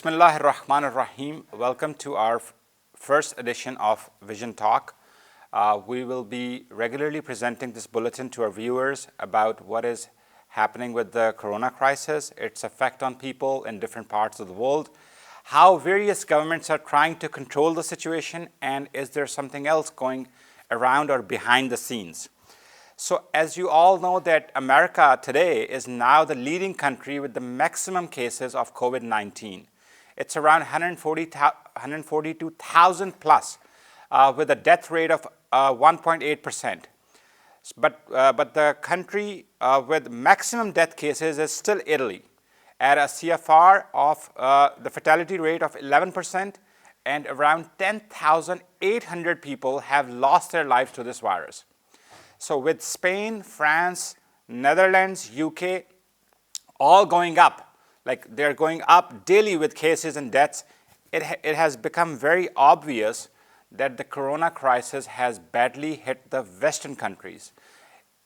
Bismillahir Rahmanir Rahim. Welcome to our first edition of Vision Talk. We will be regularly presenting this bulletin to our viewers about what is happening with the corona crisis, its effect on people in different parts of the world, how various governments are trying to control the situation, and is there something else going around or behind the scenes. So as you all know that America today is now the leading country with the maximum cases of COVID-19. It's around 142,000 plus with a death rate of 1.8%. But the country with maximum death cases is still Italy at a CFR of the fatality rate of 11%, and around 10,800 people have lost their lives to this virus. So with Spain, France, Netherlands, UK, all going up, like they're going up daily with cases and deaths, it has become very obvious that the corona crisis has badly hit the Western countries,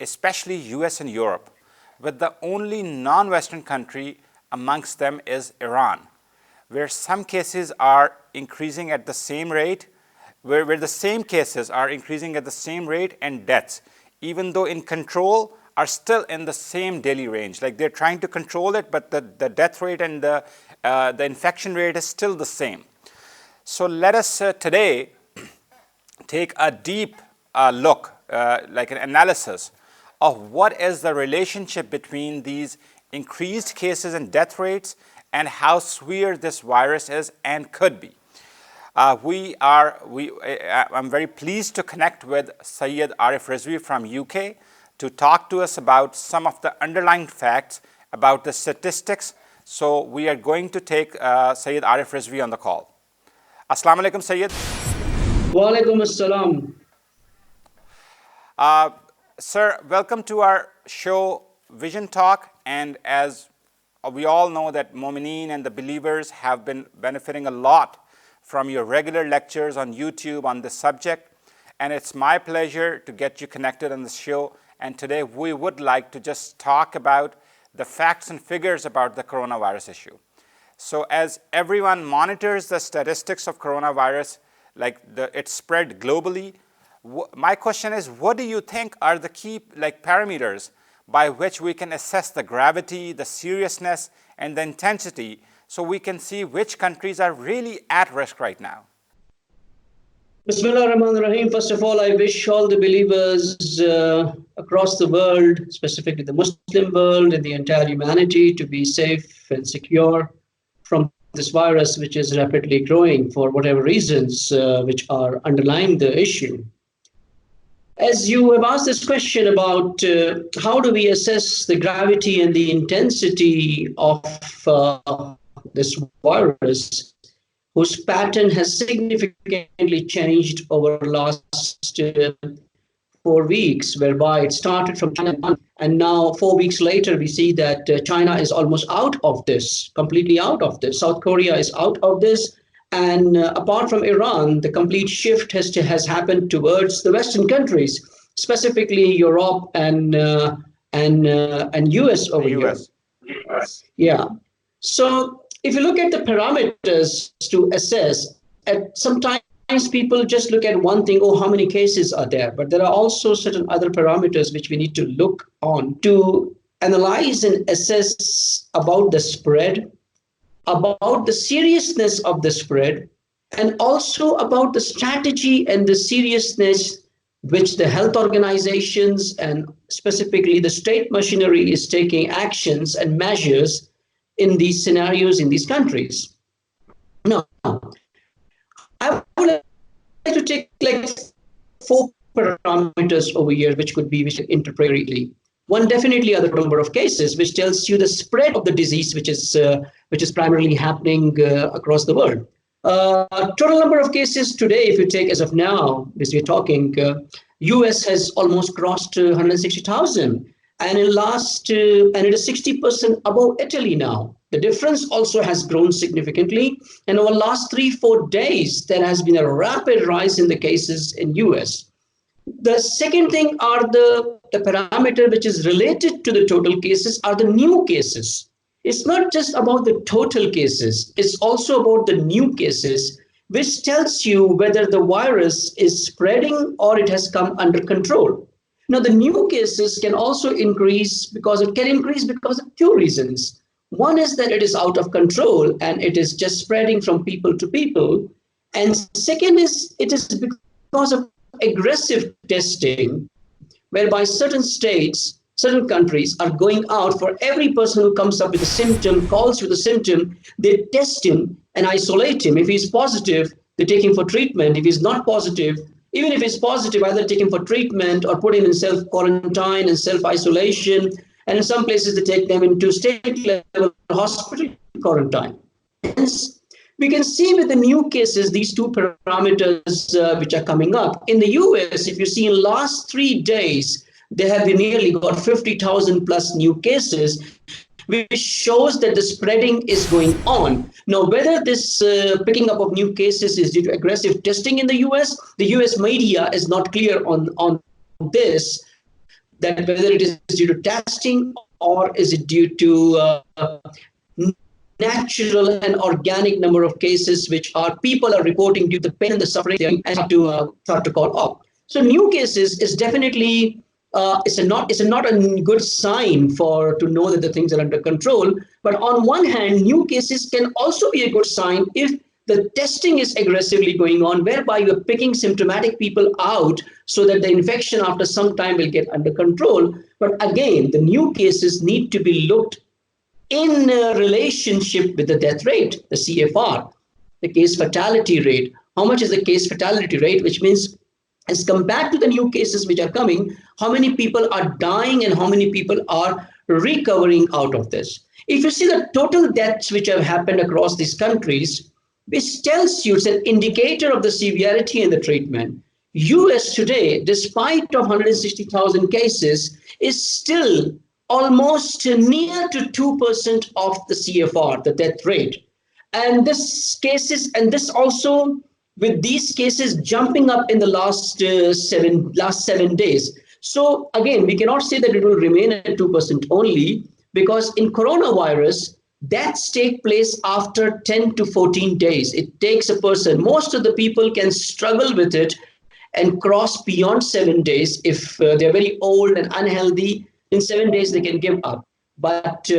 especially US and Europe, with the only non-Western country amongst them is Iran, where some cases are increasing at the same rate, where the same cases are increasing at the same rate, and deaths, even though in control, are still in the same daily range. Like they're trying to control it, but the death rate and the infection rate is still the same. So let us today take a deep look, like an analysis of what is the relationship between these increased cases and death rates and how severe this virus is and could be. I'm very pleased to connect with Syed Arif Rizvi from UK to talk to us about some of the underlying facts about the statistics. So we are going to take Syed Arif Rizvi on the call. Assalamu alaikum, Syed. Wa alaikum assalam. Sir, welcome to our show Vision Talk, and as we all know that Mu'mineen and the believers have been benefiting a lot from your regular lectures on YouTube on this subject, and it's my pleasure to get you connected on this show. And today we would like to just talk about the facts and figures about the coronavirus issue. So as everyone monitors the statistics of coronavirus, like it's spread globally, my question is, what do you think are the key parameters by which we can assess the gravity, the seriousness, and the intensity, so we can see which countries are really at risk right now? Bismillah ar-Rahman ar-Rahim. First of all, I wish all the believers across the world, specifically the Muslim world and the entire humanity, to be safe and secure from this virus, which is rapidly growing for whatever reasons which are underlying the issue. As you have asked this question about how do we assess the gravity and the intensity of this virus, whose pattern has significantly changed over the last 4 weeks, whereby it started from China, and now 4 weeks later, we see that China is almost out of this, completely out of this. South Korea is out of this. And apart from Iran, the complete shift has happened towards the Western countries, specifically Europe and US over here. Yeah. So if you look at the parameters to assess, sometimes people just look at one thing, oh, how many cases are there? But there are also certain other parameters which we need to look on to analyze and assess about the spread, about the seriousness of the spread, and also about the strategy and the seriousness which the health organizations and specifically the state machinery is taking actions and measures in these scenarios in these countries. Now, I would like to take like 4 parameters over here which could be interpreted. One definitely are the number of cases, which tells you the spread of the disease, which is primarily happening across the world. Total number of cases today, if you take as of now, as we're talking, US has almost crossed 160,000, and it is 60% above Italy now. The difference also has grown significantly, and over the last 3-4 days, there has been a rapid rise in the cases in US. The second thing are the parameter which is related to the total cases are the new cases. It's not just about the total cases, it's also about the new cases, which tells you whether the virus is spreading or it has come under control. Now, the new cases can also increase because of two reasons. One is that it is out of control and it is just spreading from people to people. And second is it is because of aggressive testing, whereby certain states, certain countries are going out for every person who comes up with a symptom, calls with a symptom, they test him and isolate him. If he's positive, they take him for treatment. If he's not positive, even if he's positive, either take him for treatment or put him in self-quarantine and self-isolation. And in some places, they take them into state-level hospital quarantine. Hence, we can see with the new cases, these two parameters which are coming up. In the US, if you see in last 3 days, they have nearly got 50,000 plus new cases, which shows that the spreading is going on. Now, whether this picking up of new cases is due to aggressive testing in the US media is not clear on this, that whether it is due to testing or is it due to natural and organic number of cases which are people are reporting due to the pain and the suffering and start to call off. So new cases is definitely it's not a good sign for to know that the things are under control. But on one hand, new cases can also be a good sign if the testing is aggressively going on, whereby you're picking symptomatic people out so that the infection after some time will get under control. But again, the new cases need to be looked in relationship with the death rate, the CFR, the case fatality rate. How much is the case fatality rate, which means as compared to the new cases which are coming, how many people are dying and how many people are recovering out of this. If you see the total deaths which have happened across these countries, which tells you it's an indicator of the severity and the treatment. US today, despite of 160,000 cases, is still almost near to 2% of the CFR, the death rate. And this also with these cases jumping up in the last 7 days. So again, we cannot say that it will remain at 2% only, because in coronavirus, deaths take place after 10 to 14 days. It takes a person. Most of the people can struggle with it and cross beyond 7 days. If they're very old and unhealthy, in 7 days they can give up. But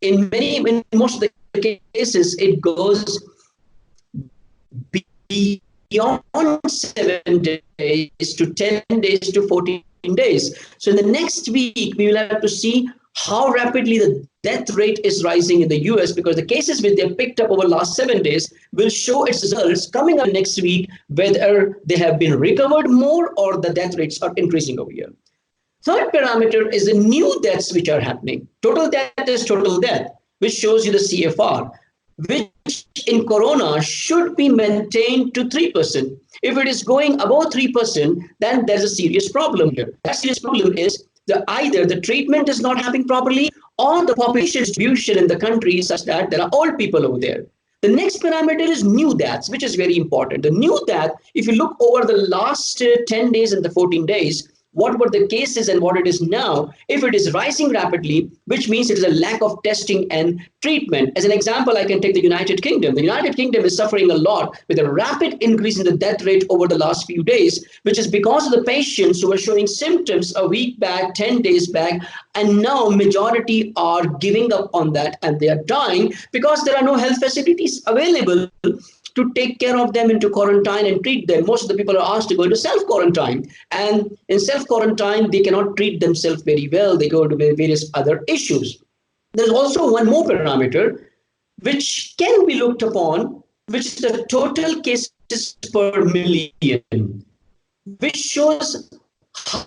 in most of the cases, it goes beyond 7 days to 10 days to 14 days. So in the next week, we will have to see how rapidly the death rate is rising in the US, because the cases which they have picked up over the last 7 days will show its results coming up next week, whether they have been recovered more or the death rates are increasing over here. Third parameter is the new deaths which are happening. Total death is total death, which shows you the CFR, which in corona should be maintained to 3%. If it is going above 3%, then there's a serious problem here. That serious problem is either the treatment is not happening properly or the population distribution in the country is such that there are old people over there. The next parameter is new deaths, which is very important. The new death, if you look over the last 10 days and the 14 days, what were the cases and what it is now, if it is rising rapidly, which means it is a lack of testing and treatment. As an example, I can take the United Kingdom. The United Kingdom is suffering a lot with a rapid increase in the death rate over the last few days, which is because of the patients who were showing symptoms a week back, 10 days back, and now majority are giving up on that and they are dying because there are no health facilities available to take care of them, into quarantine and treat them. Most of the people are asked to go into self-quarantine. And in self-quarantine, they cannot treat themselves very well. They go to various other issues. There's also one more parameter which can be looked upon, which is the total cases per million, which shows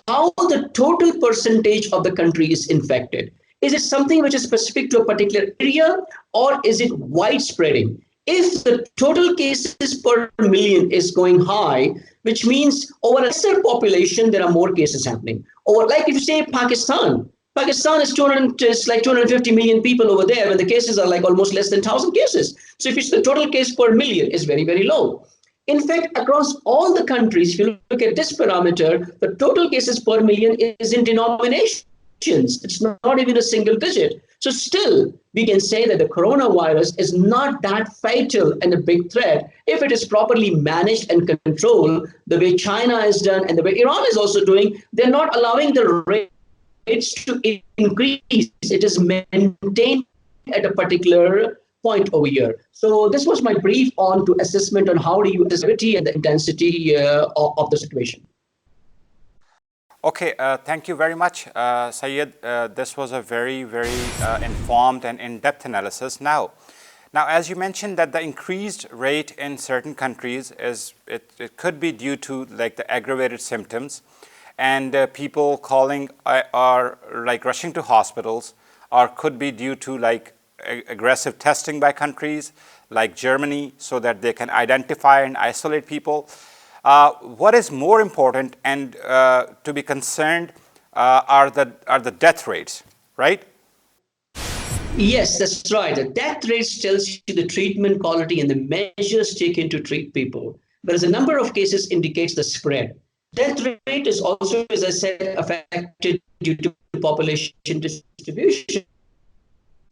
how the total percentage of the country is infected. Is it something which is specific to a particular area, or is it widespreading? If the total cases per million is going high, which means over a lesser population, there are more cases happening. Or like if you say Pakistan is 250 million people over there, and the cases are like almost less than 1,000 cases. So if it's the total case per million is very, very low. In fact, across all the countries, if you look at this parameter, the total cases per million is in denomination. It's not even a single digit. So still, we can say that the coronavirus is not that fatal and a big threat if it is properly managed and controlled the way China has done and the way Iran is also doing. They're not allowing the rates to increase. It is maintained at a particular point over here. So this was my brief on to assessment on how do you assess the severity and the intensity of the situation. Okay, thank you very much, Syed. This was a very, very informed and in-depth analysis. Now, as you mentioned that the increased rate in certain countries it could be due to like the aggravated symptoms and people calling are like rushing to hospitals, or could be due to like aggressive testing by countries like Germany so that they can identify and isolate people. What is more important and to be concerned are the death rates, right? Yes, that's right. The death rates tells you the treatment quality and the measures taken to treat people. Whereas a number of cases indicates the spread. Death rate is also, as I said, affected due to population distribution.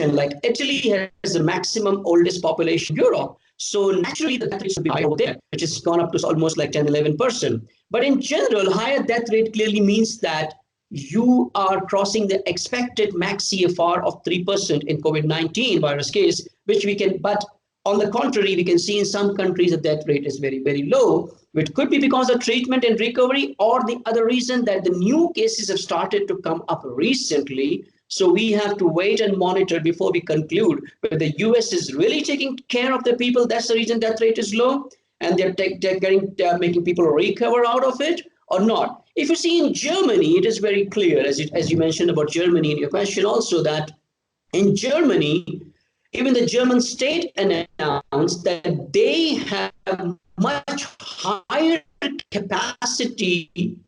Like Italy has the maximum oldest population in Europe. So naturally, the death rate should be high over there, which has gone up to almost like 10, 11%. But in general, higher death rate clearly means that you are crossing the expected max CFR of 3% in COVID-19 virus case, which we can, but on the contrary, we can see in some countries the death rate is very, very low, which could be because of treatment and recovery, or the other reason that the new cases have started to come up recently. So we have to wait and monitor before we conclude whether the US is really taking care of the people. That's the reason death rate is low, and they're making people recover out of it or not. If you see in Germany, it is very clear, as you mentioned about Germany in your question also, that in Germany, even the German state announced that they have much higher capacity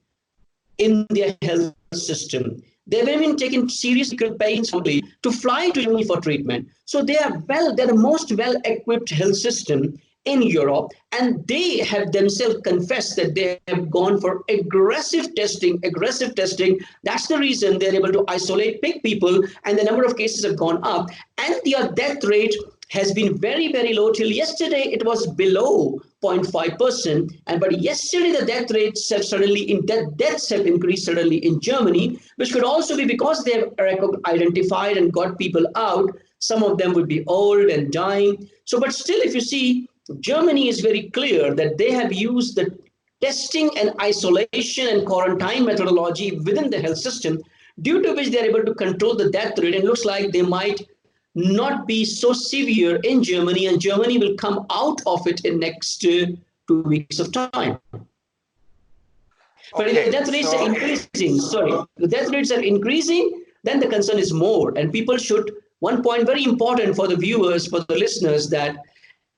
in their health system. They've even taken seriously campaigns to fly to Germany for treatment. So they're the most well-equipped health system in Europe, and they have themselves confessed that they have gone for aggressive testing. That's the reason they're able to isolate, pick people, and the number of cases have gone up. And their death rate has been very, very low. Till yesterday, it was below 0.5%. But yesterday, the death rates have deaths have increased suddenly in Germany, which could also be because they have identified and got people out. Some of them would be old and dying. So, but still, if you see, Germany is very clear that they have used the testing and isolation and quarantine methodology within the health system, due to which they're able to control the death rate. And it looks like they might not be so severe in Germany, and Germany will come out of it in next 2 weeks of time. But if the death rates are increasing, the death rates are increasing, then the concern is more. And people should, one point very important for the viewers, for the listeners, that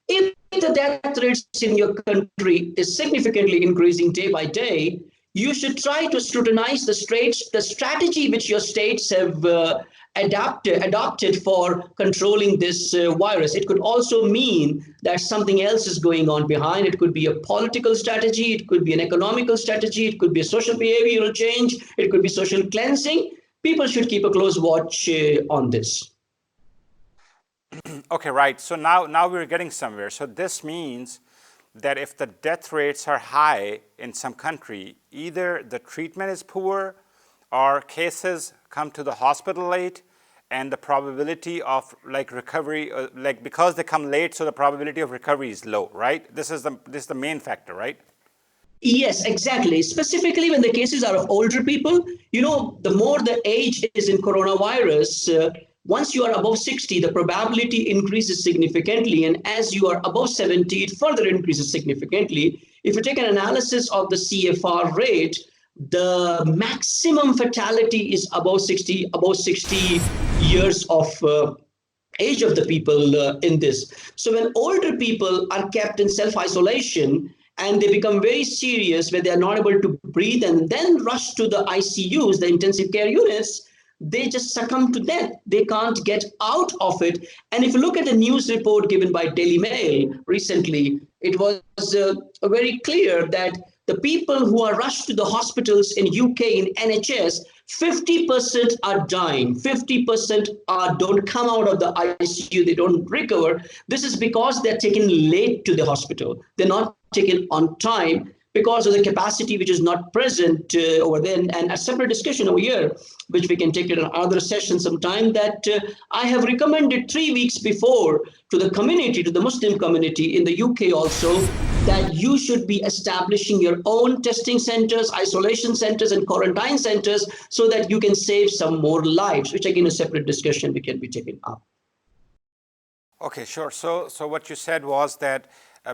if the death rates in your country is significantly increasing day by day, you should try to scrutinize the strategy which your states have adopted for controlling this virus. It could also mean that something else is going on behind. It could be a political strategy. It could be an economical strategy. It could be a social behavioral change. It could be social cleansing. People should keep a close watch on this. Okay, right. So now we're getting somewhere. So this means that if the death rates are high in some country, either the treatment is poor or cases come to the hospital late, and the probability of like recovery, like because they come late, so the probability of recovery is low, right? This is the main factor, right? Yes, exactly. Specifically when the cases are of older people, the more the age is in coronavirus, once you are above 60, the probability increases significantly. And as you are above 70, it further increases significantly. If you take an analysis of the CFR rate, the maximum fatality is above 60 years of age of the people in this. So when older people are kept in self-isolation and they become very serious where they are not able to breathe and then rush to the ICUs, the intensive care units, they just succumb to death. They can't get out of it. And if you look at the news report given by Daily Mail recently, it was very clear that the people who are rushed to the hospitals in UK in NHS, 50% are dying, 50% don't come out of the ICU, they don't recover. This is because they're taken late to the hospital. They're not taken on time because of the capacity which is not present over there. And a separate discussion over here, which we can take it in another session sometime, that I have recommended 3 weeks before to the community, to the Muslim community in the UK also, that you should be establishing your own testing centers, isolation centers, and quarantine centers so that you can save some more lives, which again, a separate discussion we can be taken up. Okay, sure. So what you said was that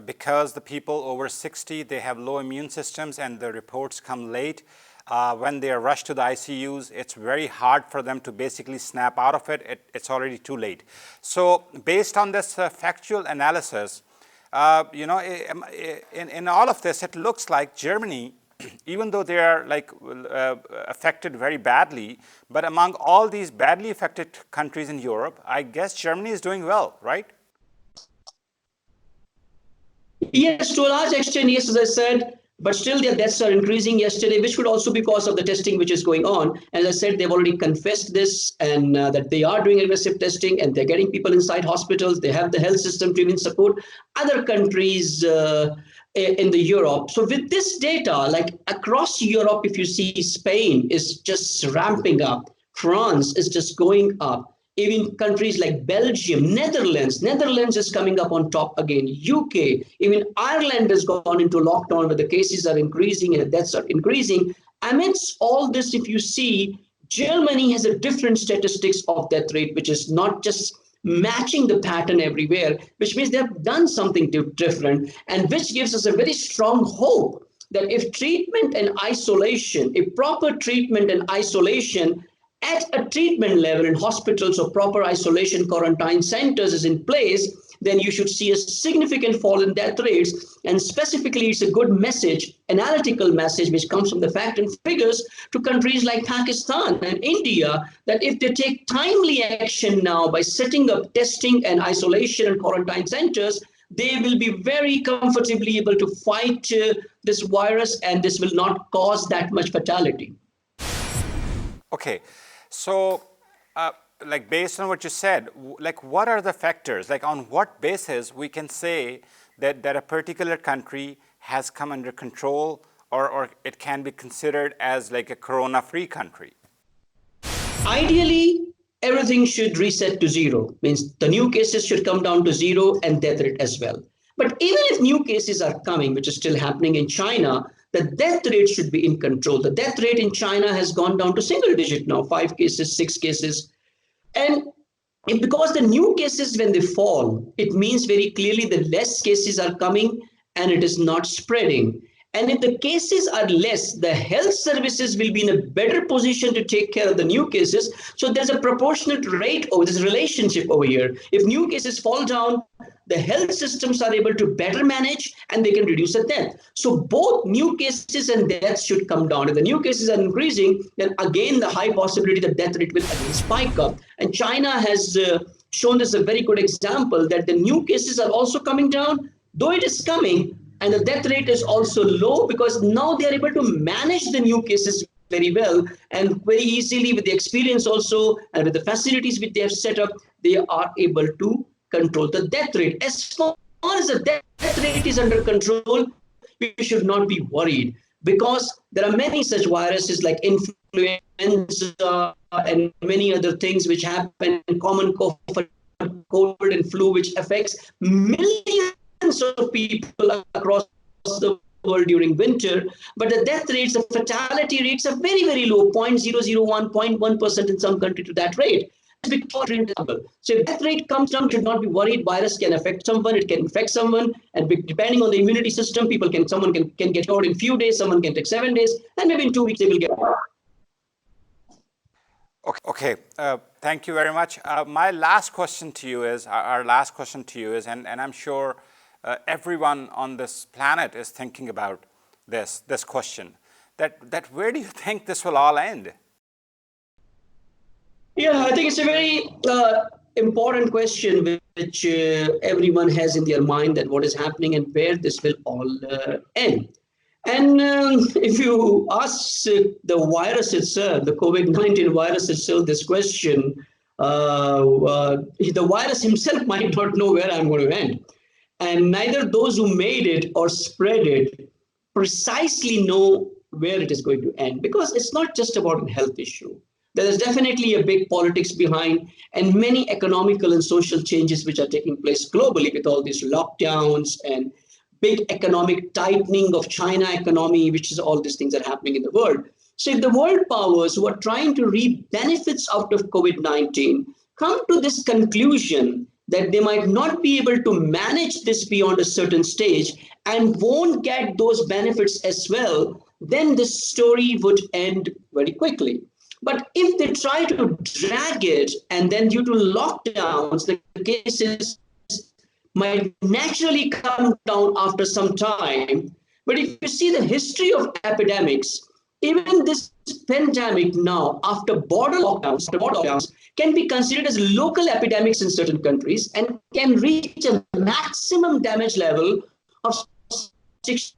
because the people over 60, they have low immune systems and the reports come late, when they are rushed to the ICUs, it's very hard for them to basically snap out of it. It's already too late. So based on this factual analysis, in all of this, it looks like Germany, even though they are affected very badly, but among all these badly affected countries in Europe, I guess Germany is doing well, right? Yes, to a large extent, yes, as I said, but still their deaths are increasing yesterday, which could also be because of the testing which is going on. As I said, they've already confessed this and that they are doing aggressive testing and they're getting people inside hospitals. They have the health system to even support other countries in the Europe. So with this data, like across Europe, if you see Spain is just ramping up, France is just going up. Even countries like Belgium, Netherlands is coming up on top again, UK, even Ireland has gone into lockdown where the cases are increasing and deaths are increasing. Amidst all this, if you see, Germany has a different statistics of death rate, which is not just matching the pattern everywhere, which means they've done something different, and which gives us a very strong hope that if treatment and isolation, if proper treatment and isolation at a treatment level in hospitals or proper isolation quarantine centers is in place, then you should see a significant fall in death rates. And specifically, it's a good message, analytical message, which comes from the fact and figures to countries like Pakistan and India, that if they take timely action now by setting up testing and isolation and quarantine centers, they will be very comfortably able to fight this virus, and this will not cause that much fatality. Okay. So, based on what you said, what are the factors? On what basis we can say that a particular country has come under control, or it can be considered as a corona-free country? Ideally, everything should reset to zero. Means the new cases should come down to zero and death rate as well. But even if new cases are coming, which is still happening in China, the death rate should be in control. The death rate in China has gone down to single digit now, 5 cases, 6 cases. And because the new cases, when they fall, it means very clearly that less cases are coming and it is not spreading. And if the cases are less, the health services will be in a better position to take care of the new cases. So there's a proportionate rate over this relationship over here. If new cases fall down, the health systems are able to better manage and they can reduce the death. So both new cases and deaths should come down. If the new cases are increasing, then again, the high possibility that death rate will again spike up. And China has shown us a very good example that the new cases are also coming down, though it is coming, and the death rate is also low because now they are able to manage the new cases very well and very easily with the experience also and with the facilities which they have set up, they are able to control the death rate. As far as the death rate is under control, we should not be worried because there are many such viruses like influenza and many other things which happen, common cold and flu, which affects millions of people across the world during winter, but the death rates, the fatality rates are very, very low, 0.001, 0.1% in some country to that rate. So if death rate comes down, should not be worried. Virus can affect someone, it can infect someone, and depending on the immunity system, someone can get cured in few days, someone can take 7 days, and maybe in 2 weeks they will get cured. Okay. Thank you very much. My last question to you is, and I'm sure everyone on this planet is thinking about this question, that where do you think this will all end? Yeah, I think it's a very important question which everyone has in their mind, that what is happening and where this will all end. And if you ask the virus itself, the COVID-19 virus itself, this question, the virus himself might not know where I'm going to end. And neither those who made it or spread it precisely know where it is going to end, because it's not just about a health issue. There is definitely a big politics behind, and many economical and social changes which are taking place globally with all these lockdowns and big economic tightening of China economy, which is all these things are happening in the world. So if the world powers who are trying to reap benefits out of COVID-19 come to this conclusion that they might not be able to manage this beyond a certain stage and won't get those benefits as well, then this story would end very quickly. But if they try to drag it, and then due to lockdowns, the cases might naturally come down after some time. But if you see the history of epidemics, even this pandemic now, after border lockdowns, can be considered as local epidemics in certain countries and can reach a maximum damage level of 60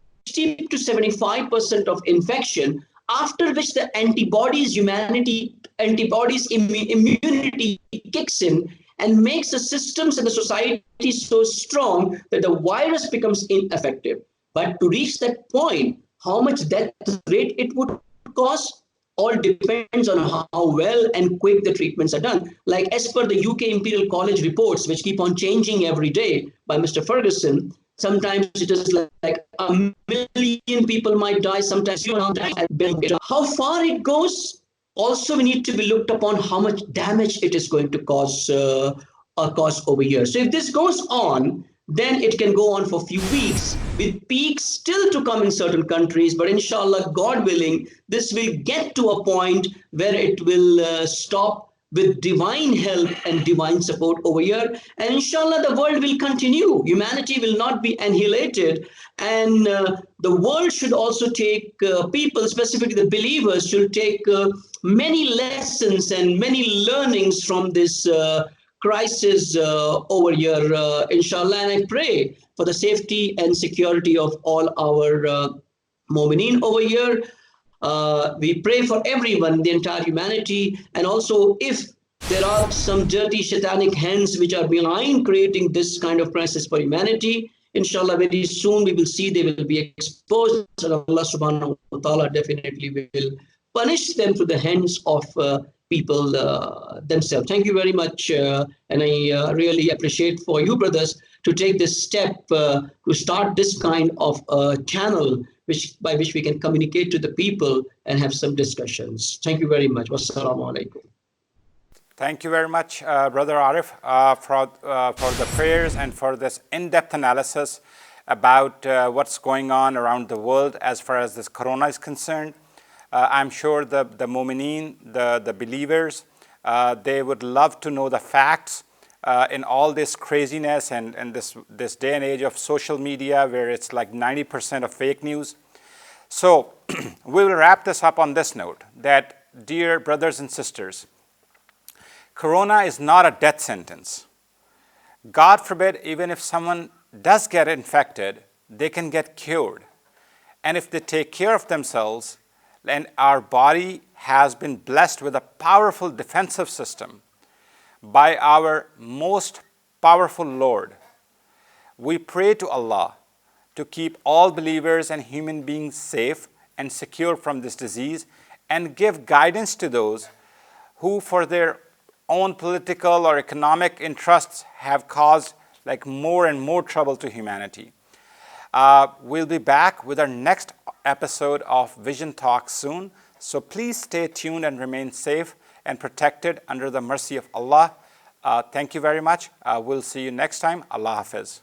to 75% of infection, after which the immunity kicks in and makes the systems and the society so strong that the virus becomes ineffective. But to reach that point, how much death rate it would cause all depends on how well and quick the treatments are done. Like as per the UK Imperial College reports, which keep on changing every day by Mr. Ferguson, sometimes it is like a million people might die, sometimes you know, how far it goes. Also, we need to be looked upon how much damage it is going to cause over here. So if this goes on, then it can go on for a few weeks with peaks still to come in certain countries. But inshallah, God willing, this will get to a point where it will stop with divine help and divine support over here. And inshallah, the world will continue. Humanity will not be annihilated. And the world should also take, people, specifically the believers, should take many lessons and many learnings from this crisis over here, inshallah. And I pray for the safety and security of all our Mu'mineen over here. We pray for everyone, the entire humanity. And also, if there are some dirty satanic hands which are behind creating this kind of crisis for humanity, inshallah, very soon we will see they will be exposed. And Allah subhanahu wa ta'ala definitely will punish them through the hands of people themselves. Thank you very much. And I really appreciate for you, brothers, to take this step to start this kind of channel by which we can communicate to the people and have some discussions. Thank you very much. Wassalamu alaikum. Thank you very much, Brother Arif, for the prayers and for this in-depth analysis about what's going on around the world as far as this corona is concerned. I'm sure the Mu'mineen, the believers, they would love to know the facts in all this craziness and this day and age of social media where it's like 90% of fake news. So we will wrap this up on this note that, dear brothers and sisters, corona is not a death sentence. God forbid, even if someone does get infected, they can get cured. And if they take care of themselves, and our body has been blessed with a powerful defensive system by our most powerful Lord, we pray to Allah to keep all believers and human beings safe and secure from this disease, and give guidance to those who, for their own political or economic interests, have caused like more and more trouble to humanity. We'll be back with our next episode of Vision Talk soon. So please stay tuned and remain safe and protected under the mercy of Allah. Thank you very much. We'll see you next time. Allah Hafiz.